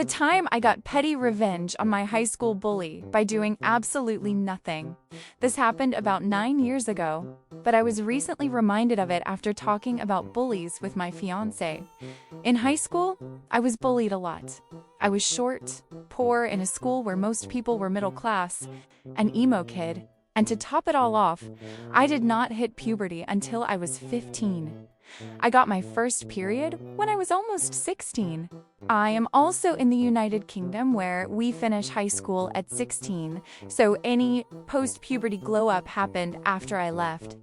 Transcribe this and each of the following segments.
The time I got petty revenge on my high school bully by doing absolutely nothing. This happened about 9 years ago, but I was recently reminded of it after talking about bullies with my fiance. In high school, I was bullied a lot. I was short, poor in a school where most people were middle class, an emo kid, and to top it all off, I did not hit puberty until I was 15. I got my first period when I was almost 16. I am also in the United Kingdom where we finish high school at 16, so any post-puberty glow-up happened after I left.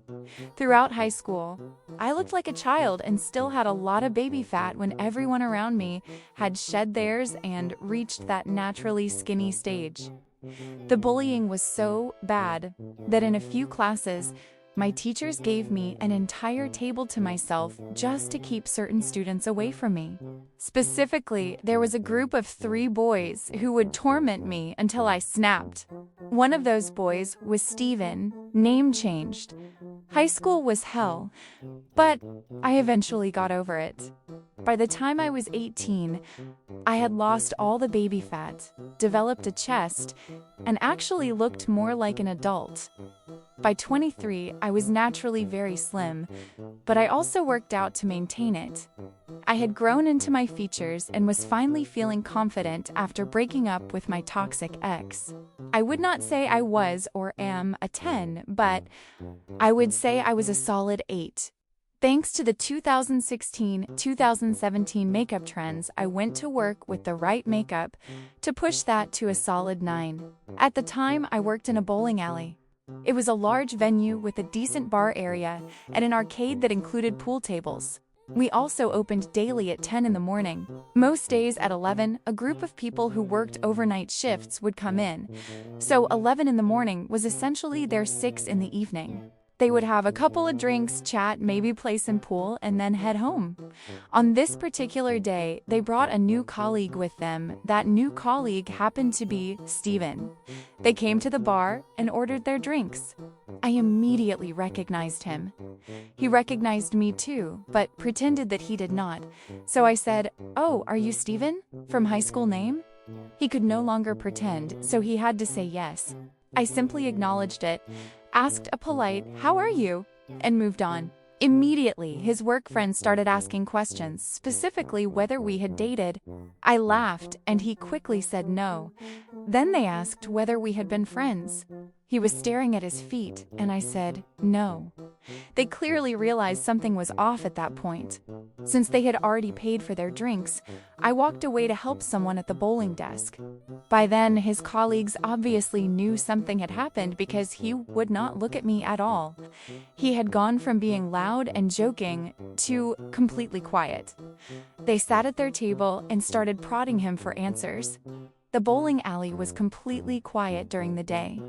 Throughout high school, I looked like a child and still had a lot of baby fat when everyone around me had shed theirs and reached that naturally skinny stage. The bullying was so bad that in a few classes, my teachers gave me an entire table to myself just to keep certain students away from me. Specifically, there was a group of 3 boys who would torment me until I snapped. One of those boys was Steven, name changed. High school was hell, but I eventually got over it. By the time I was 18, I had lost all the baby fat, developed a chest, and actually looked more like an adult. By 23, I was naturally very slim, but I also worked out to maintain it. I had grown into my features and was finally feeling confident after breaking up with my toxic ex. I would not say I was or am a 10, but I would say I was a solid 8. Thanks to the 2016-2017 makeup trends, I went to work with the right makeup to push that to a solid 9. At the time, I worked in a bowling alley. It was a large venue with a decent bar area and an arcade that included pool tables. We also opened daily at 10 in the morning. Most days at 11, a group of people who worked overnight shifts would come in. So 11 in the morning was essentially their 6 in the evening. They would have a couple of drinks, chat, maybe play some pool, and then head home. On this particular day, they brought a new colleague with them. That new colleague happened to be Steven. They came to the bar and ordered their drinks. I immediately recognized him. He recognized me too, but pretended that he did not. So I said, "Oh, are you Steven? From high school name?" He could no longer pretend, so he had to say yes. I simply acknowledged it, asked a polite, "How are you?" and moved on. Immediately, his work friends started asking questions, specifically whether we had dated. I laughed, and he quickly said no. Then they asked whether we had been friends. He was staring at his feet, and I said no. They clearly realized something was off at that point. Since they had already paid for their drinks, I walked away to help someone at the bowling desk. By then, his colleagues obviously knew something had happened because he would not look at me at all. He had gone from being loud and joking to completely quiet. They sat at their table and started prodding him for answers. The bowling alley was completely quiet during the day.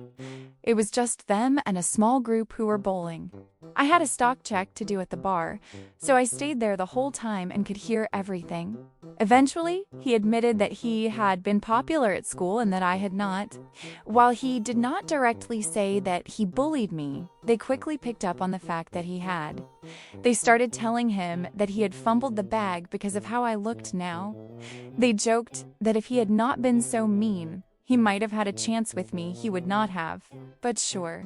It was just them and a small group who were bowling. I had a stock check to do at the bar, so I stayed there the whole time and could hear everything. Eventually, he admitted that he had been popular at school and that I had not. While he did not directly say that he bullied me, they quickly picked up on the fact that he had. They started telling him that he had fumbled the bag because of how I looked now. They joked that if he had not been so mean, he might have had a chance with me he would not have. But sure.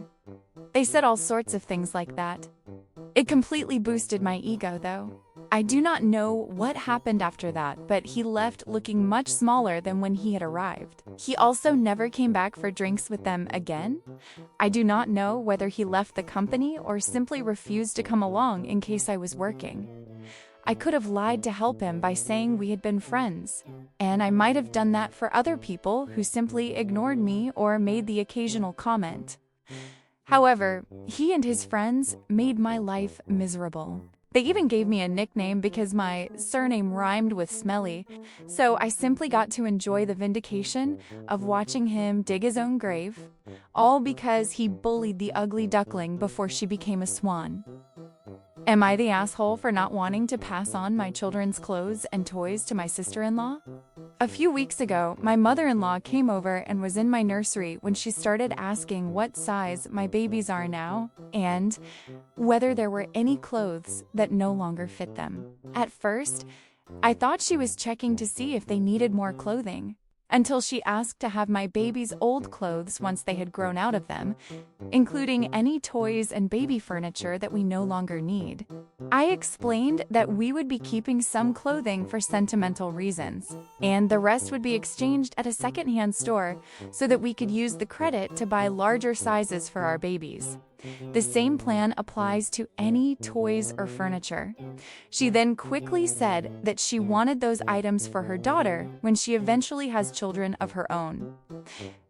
They said all sorts of things like that. It completely boosted my ego, though. I do not know what happened after that, but he left looking much smaller than when he had arrived. He also never came back for drinks with them again. I do not know whether he left the company or simply refused to come along in case I was working. I could have lied to help him by saying we had been friends, and I might have done that for other people who simply ignored me or made the occasional comment. However, he and his friends made my life miserable. They even gave me a nickname because my surname rhymed with smelly, so I simply got to enjoy the vindication of watching him dig his own grave, all because he bullied the ugly duckling before she became a swan. Am I the asshole for not wanting to pass on my children's clothes and toys to my sister-in-law? A few weeks ago, my mother-in-law came over and was in my nursery when she started asking what size my babies are now and whether there were any clothes that no longer fit them. At first, I thought she was checking to see if they needed more clothing, until she asked to have my baby's old clothes once they had grown out of them, including any toys and baby furniture that we no longer need. I explained that we would be keeping some clothing for sentimental reasons, and the rest would be exchanged at a secondhand store so that we could use the credit to buy larger sizes for our babies. The same plan applies to any toys or furniture. She then quickly said that she wanted those items for her daughter when she eventually has children of her own.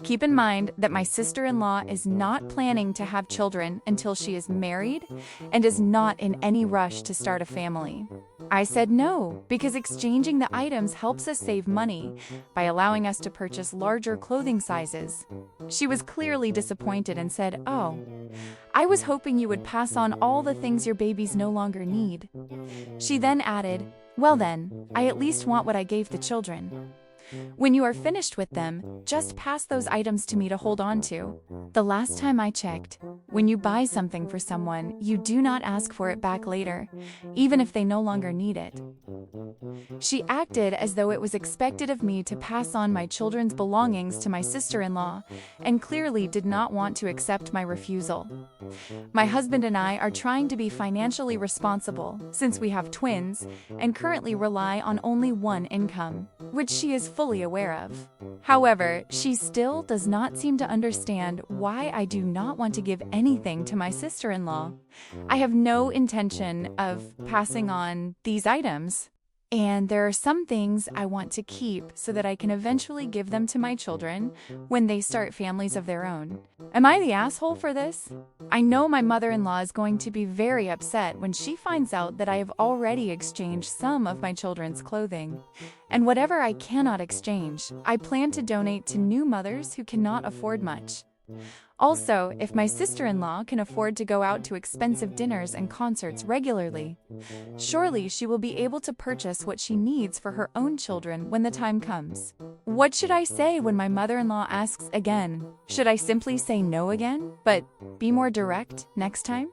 Keep in mind that my sister-in-law is not planning to have children until she is married and is not in any rush to start a family. I said no, because exchanging the items helps us save money by allowing us to purchase larger clothing sizes. She was clearly disappointed and said, "Oh, I was hoping you would pass on all the things your babies no longer need." She then added, "Well then, I at least want what I gave the children. When you are finished with them, just pass those items to me to hold on to." The last time I checked, when you buy something for someone, you do not ask for it back later, even if they no longer need it. She acted as though it was expected of me to pass on my children's belongings to my sister-in-law, and clearly did not want to accept my refusal. My husband and I are trying to be financially responsible since we have twins and currently rely on only one income, which she is fully aware of. However, she still does not seem to understand why I do not want to give anything to my sister-in-law. I have no intention of passing on these items, and there are some things I want to keep so that I can eventually give them to my children when they start families of their own. Am I the asshole for this? I know my mother-in-law is going to be very upset when she finds out that I have already exchanged some of my children's clothing. And whatever I cannot exchange, I plan to donate to new mothers who cannot afford much. Also, if my sister-in-law can afford to go out to expensive dinners and concerts regularly, surely she will be able to purchase what she needs for her own children when the time comes. What should I say when my mother-in-law asks again? Should I simply say no again, but be more direct next time?